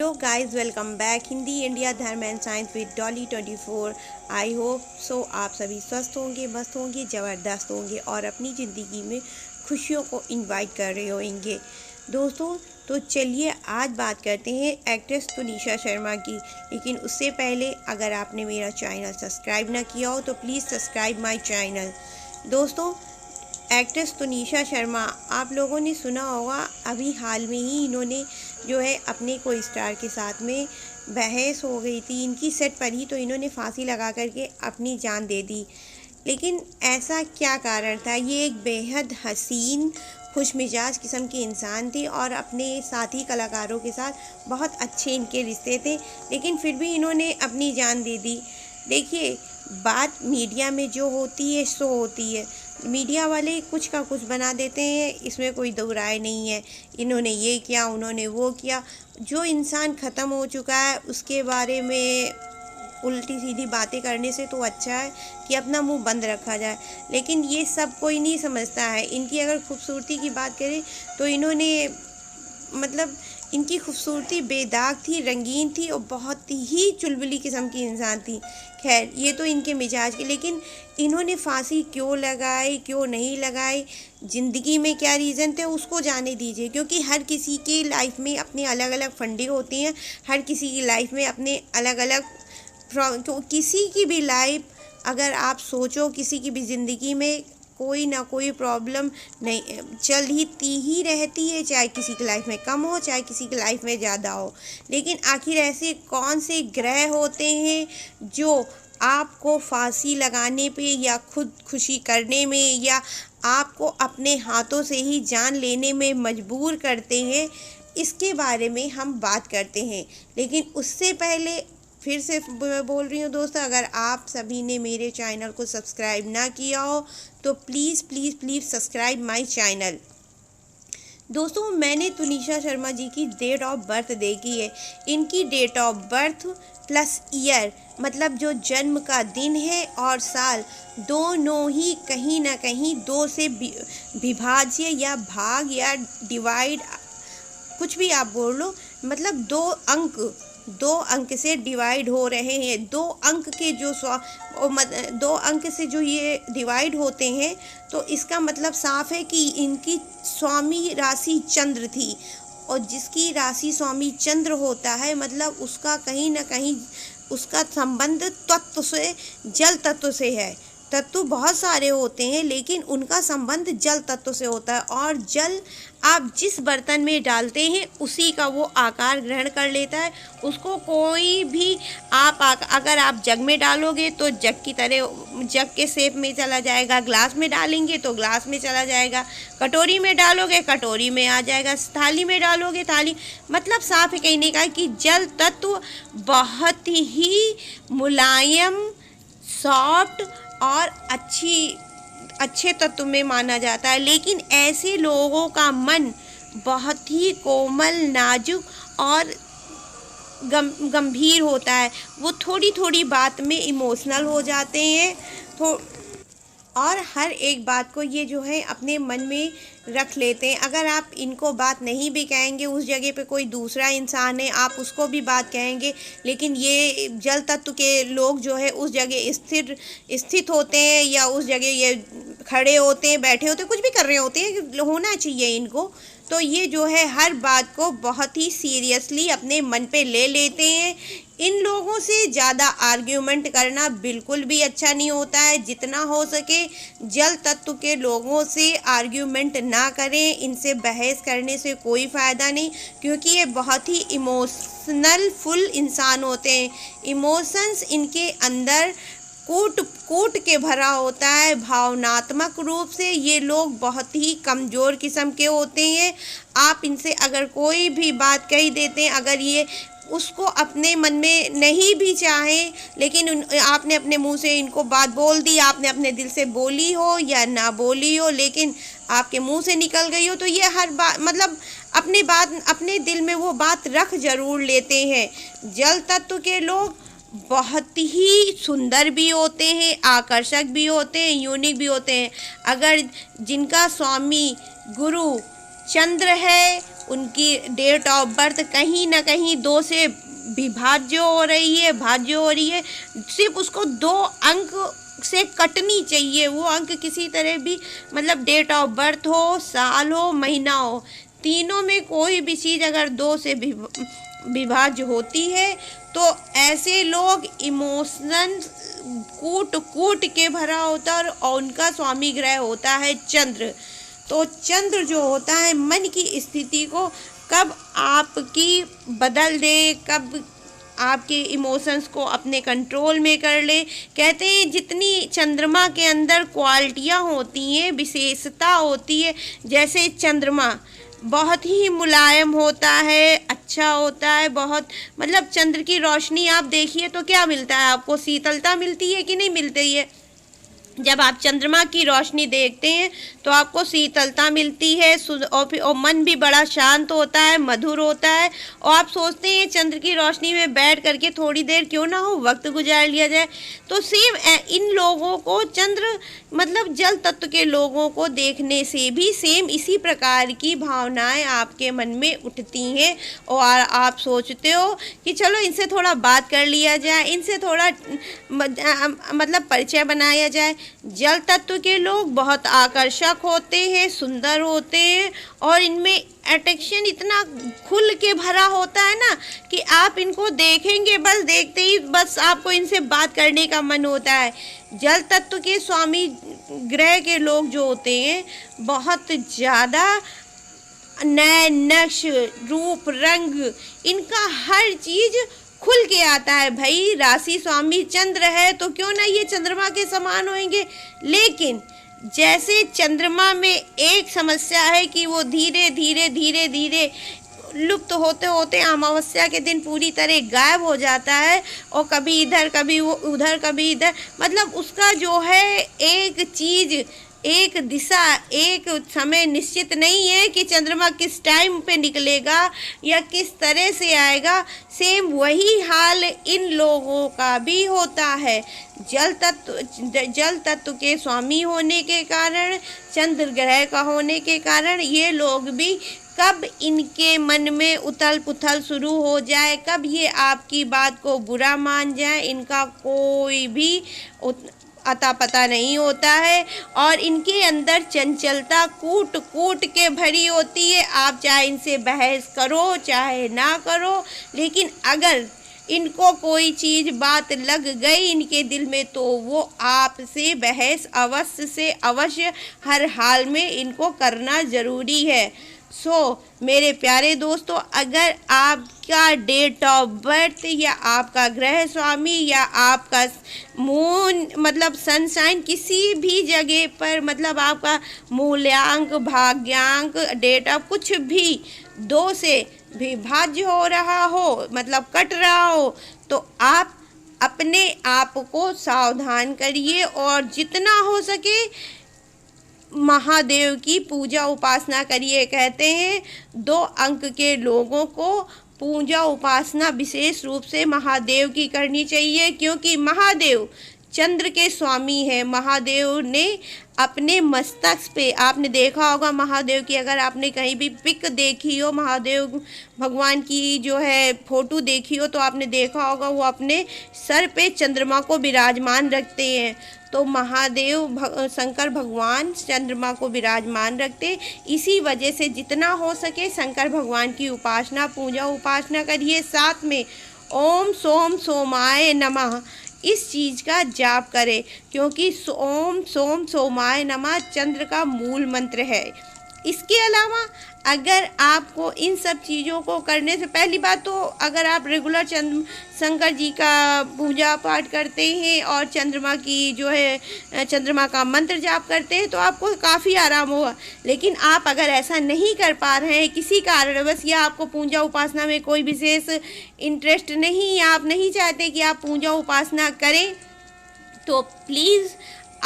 Hello guys, welcome back Hindi India धर्म and science with Dolly 24। I hope so आप सभी स्वस्थ होंगे, मस्त होंगे, ज़बरदस्त होंगे और अपनी ज़िंदगी में खुशियों को इनवाइट कर रहे होंगे। दोस्तों, तो चलिए आज बात करते हैं एक्ट्रेस तुनिशा शर्मा की। लेकिन उससे पहले अगर आपने मेरा चैनल सब्सक्राइब ना किया हो तो प्लीज़ सब्सक्राइब माई चैनल। दोस्तों, एक्ट्रेस तुनिशा शर्मा, आप लोगों ने सुना होगा अभी हाल में ही इन्होंने जो है अपने को स्टार के साथ में बहस हो गई थी इनकी सेट पर ही, तो इन्होंने फांसी लगा करके अपनी जान दे दी। लेकिन ऐसा क्या कारण था? ये एक बेहद हसीन खुश मिजाज किस्म के इंसान थे और अपने साथी कलाकारों के साथ बहुत अच्छे इनके रिश्ते थे, लेकिन फिर भी इन्होंने अपनी जान दे दी। देखिए, बात मीडिया में जो होती है सो होती है। मीडिया वाले कुछ का कुछ बना देते हैं, इसमें कोई दो राय नहीं है। इन्होंने ये किया, उन्होंने वो किया। जो इंसान ख़त्म हो चुका है उसके बारे में उल्टी सीधी बातें करने से तो अच्छा है कि अपना मुंह बंद रखा जाए। लेकिन ये सब कोई नहीं समझता है। इनकी अगर खूबसूरती की बात करें तो इन्होंने मतलब इनकी खूबसूरती बेदाग थी, रंगीन थी और बहुत ही चुलबुली किस्म की इंसान थी। खैर, ये तो इनके मिजाज की, लेकिन इन्होंने फांसी क्यों लगाई, क्यों नहीं लगाई, ज़िंदगी में क्या रीज़न थे उसको जाने दीजिए। क्योंकि हर किसी की लाइफ में अपने अलग अलग फंडे होती हैं, हर किसी की लाइफ में अपने अलग अलग तो किसी की भी लाइफ, अगर आप सोचो किसी की भी ज़िंदगी में कोई ना कोई प्रॉब्लम नहीं चल ही रहती है, चाहे किसी की लाइफ में कम हो, चाहे किसी की लाइफ में ज़्यादा हो। लेकिन आखिर ऐसे कौन से ग्रह होते हैं जो आपको फांसी लगाने पे या खुदकुशी करने में या आपको अपने हाथों से ही जान लेने में मजबूर करते हैं? इसके बारे में हम बात करते हैं। लेकिन उससे पहले फिर से मैं बोल रही हूँ दोस्तों, अगर आप सभी ने मेरे चैनल को सब्सक्राइब ना किया हो तो please please please subscribe my channel. दोस्तों, मैंने तुनिशा शर्मा जी की डेट ऑफ बर्थ देखी है। इनकी date of birth plus year, मतलब जो जन्म का दिन है और साल, दोनों ही कहीं ना कहीं दो से विभाज्य या भाग या डिवाइड, कुछ भी आप बोल लो, मतलब दो अंक से डिवाइड हो रहे हैं। दो अंक से जो ये डिवाइड होते हैं, तो इसका मतलब साफ है कि इनकी स्वामी राशि चंद्र थी। और जिसकी राशि स्वामी चंद्र होता है, मतलब उसका कहीं ना कहीं उसका संबंध तत्व से, जल तत्व से है। तत्व बहुत सारे होते हैं लेकिन उनका संबंध जल तत्व से होता है, और जल आप जिस बर्तन में डालते हैं उसी का वो आकार ग्रहण कर लेता है। उसको कोई भी अगर आप जग में डालोगे तो जग की तरह, जग के शेप में चला जाएगा। ग्लास में डालेंगे तो ग्लास में चला जाएगा। कटोरी में डालोगे कटोरी में आ जाएगा। थाली में डालोगे थाली, मतलब साफ कहने का कि जल तत्व बहुत ही मुलायम, सॉफ्ट और अच्छे तत्व में माना जाता है। लेकिन ऐसे लोगों का मन बहुत ही कोमल, नाजुक और गंभीर होता है। वो थोड़ी थोड़ी बात में इमोशनल हो जाते हैं और हर एक बात को ये जो है अपने मन में रख लेते हैं। अगर आप इनको बात नहीं भी कहेंगे, उस जगह पे कोई दूसरा इंसान है, आप उसको भी बात कहेंगे, लेकिन ये जल तत्व के लोग जो है उस जगह स्थित होते हैं या उस जगह ये खड़े होते हैं, बैठे होते हैं, कुछ भी कर रहे होते हैं, होना चाहिए इनको। तो ये जो है हर बात को बहुत ही सीरियसली अपने मन पे ले लेते हैं। इन लोगों से ज़्यादा आर्ग्यूमेंट करना बिल्कुल भी अच्छा नहीं होता है। जितना हो सके जल तत्व के लोगों से आर्ग्यूमेंट ना करें। इनसे बहस करने से कोई फ़ायदा नहीं, क्योंकि ये बहुत ही इमोशनल फुल इंसान होते हैं। इमोशंस इनके अंदर कूट के भरा होता है। भावनात्मक रूप से ये लोग बहुत ही कमज़ोर किस्म के होते हैं। आप इनसे अगर कोई भी बात कही देते हैं, अगर ये उसको अपने मन में नहीं भी चाहें, लेकिन आपने अपने मुंह से इनको बात बोल दी, आपने अपने दिल से बोली हो या ना बोली हो, लेकिन आपके मुंह से निकल गई हो, तो ये हर बात, मतलब अपने दिल में वो बात रख जरूर लेते हैं। जल तत्व के लोग बहुत ही सुंदर भी होते हैं, आकर्षक भी होते हैं, यूनिक भी होते हैं। अगर जिनका स्वामी गुरु चंद्र है उनकी डेट ऑफ बर्थ कहीं ना कहीं 2 से विभाज्य हो रही है, भाज्य हो रही है, सिर्फ उसको 2 अंक से कटनी चाहिए। वो अंक किसी तरह भी, मतलब डेट ऑफ बर्थ हो, साल हो, महीना हो, तीनों में कोई भी चीज़ अगर 2 से विभाज्य होती है तो ऐसे लोग इमोशन कूट कूट के भरा होता है और उनका स्वामी ग्रह होता है चंद्र। तो चंद्र जो होता है मन की स्थिति को कब आपकी बदल दे, कब आपके इमोशंस को अपने कंट्रोल में कर ले। कहते हैं जितनी चंद्रमा के अंदर क्वालिटियाँ होती हैं, विशेषता होती है, जैसे चंद्रमा बहुत ही मुलायम होता है, अच्छा होता है बहुत, मतलब चंद्र की रोशनी आप देखिए तो क्या मिलता है आपको, शीतलता मिलती है कि नहीं मिलती है। जब आप चंद्रमा की रोशनी देखते हैं तो आपको शीतलता मिलती है और मन भी बड़ा शांत होता है, मधुर होता है, और आप सोचते हैं चंद्र की रोशनी में बैठ करके थोड़ी देर क्यों ना हो वक्त गुजार लिया जाए। तो सेम इन लोगों को चंद्र, मतलब जल तत्व के लोगों को देखने से भी सेम इसी प्रकार की भावनाएं आपके मन में उठती हैं और आप सोचते हो कि चलो इनसे थोड़ा बात कर लिया जाए, इनसे थोड़ा मतलब परिचय बनाया जाए। जल तत्व के लोग बहुत आकर्षक होते हैं, सुंदर होते हैं और इनमें अट्रैक्शन इतना खुल के भरा होता है ना कि आप इनको देखेंगे, बस देखते ही बस आपको इनसे बात करने का मन होता है। जल तत्व के स्वामी ग्रह के लोग जो होते हैं बहुत ज़्यादा नए नक्श, रूप, रंग, इनका हर चीज़ खुल के आता है। भाई राशि स्वामी चंद्र है तो क्यों ना ये चंद्रमा के समान होंगे, लेकिन जैसे चंद्रमा में एक समस्या है कि वो धीरे धीरे धीरे धीरे लुप्त होते होते अमावस्या के दिन पूरी तरह गायब हो जाता है और कभी इधर कभी वो उधर कभी इधर, मतलब उसका जो है एक चीज़, एक दिशा, एक समय निश्चित नहीं है कि चंद्रमा किस टाइम पे निकलेगा या किस तरह से आएगा। सेम वही हाल इन लोगों का भी होता है। जल तत्व के स्वामी होने के कारण, चंद्र ग्रह का होने के कारण ये लोग भी कब इनके मन में उथल पुथल शुरू हो जाए, कब ये आपकी बात को बुरा मान जाए, इनका कोई भी अता पता नहीं होता है और इनके अंदर चंचलता कूट कूट के भरी होती है। आप चाहे इनसे बहस करो चाहे ना करो, लेकिन अगर इनको कोई चीज़ बात लग गई इनके दिल में तो वो आपसे बहस अवश्य से अवश्य हर हाल में इनको करना ज़रूरी है। मेरे प्यारे दोस्तों, अगर आपका डेट ऑफ बर्थ या आपका ग्रह स्वामी या आपका मून मतलब सनसाइन किसी भी जगह पर, मतलब आपका मूल्यांक, भाग्यांक, डेट ऑफ कुछ भी 2 से विभाज्य हो रहा हो, मतलब कट रहा हो, तो आप अपने आप को सावधान करिए और जितना हो सके महादेव की पूजा उपासना करिए। कहते हैं 2 अंक के लोगों को पूजा उपासना विशेष रूप से महादेव की करनी चाहिए, क्योंकि महादेव चंद्र के स्वामी है। महादेव ने अपने मस्तक पे, आपने देखा होगा महादेव की, अगर आपने कहीं भी पिक देखी हो, महादेव भगवान की जो है फोटो देखी हो तो आपने देखा होगा वो अपने सर पे चंद्रमा को विराजमान रखते हैं। तो महादेव शंकर भगवान चंद्रमा को विराजमान रखते, इसी वजह से जितना हो सके शंकर भगवान की उपासना, पूजा उपासना करिए। साथ में ओम सोम सोमाय नमः इस चीज़ का जाप करें, क्योंकि ओम सोम सोमाय नमः चंद्र का मूल मंत्र है। इसके अलावा अगर आपको इन सब चीज़ों को करने से, पहली बात तो अगर आप रेगुलर शंकर जी का पूजा पाठ करते हैं और चंद्रमा की जो है चंद्रमा का मंत्र जाप करते हैं तो आपको काफ़ी आराम होगा। लेकिन आप अगर ऐसा नहीं कर पा रहे हैं किसी कारणवश, या आपको पूजा उपासना में कोई विशेष इंटरेस्ट नहीं, या आप नहीं चाहते कि आप पूजा उपासना करें, तो प्लीज़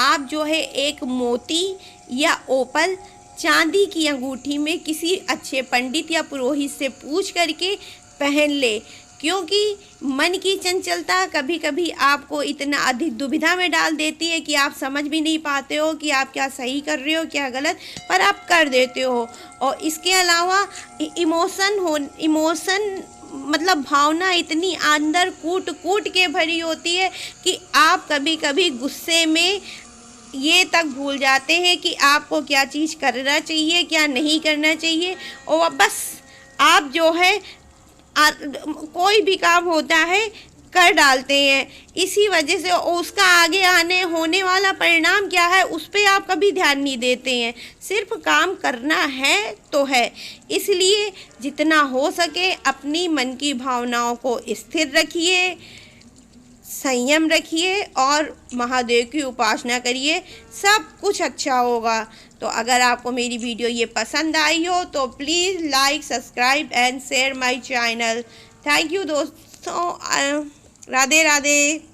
आप जो है एक मोती या ओपल चांदी की अंगूठी में किसी अच्छे पंडित या पुरोहित से पूछ करके पहन ले। क्योंकि मन की चंचलता कभी कभी आपको इतना अधिक दुविधा में डाल देती है कि आप समझ भी नहीं पाते हो कि आप क्या सही कर रहे हो क्या गलत, पर आप कर देते हो। और इसके अलावा इमोशन मतलब भावना इतनी अंदर कूट कूट के भरी होती है कि आप कभी कभी गुस्से में ये तक भूल जाते हैं कि आपको क्या चीज़ करना चाहिए क्या नहीं करना चाहिए, और बस आप जो है कोई भी काम होता है कर डालते हैं। इसी वजह से उसका आगे आने होने वाला परिणाम क्या है उस पर आप कभी ध्यान नहीं देते हैं। सिर्फ काम करना है तो है, इसलिए जितना हो सके अपनी मन की भावनाओं को स्थिर रखिए, संयम रखिए और महादेव की उपासना करिए, सब कुछ अच्छा होगा। तो अगर आपको मेरी वीडियो ये पसंद आई हो तो please like subscribe and share my channel. Thank you दोस्तों, राधे राधे।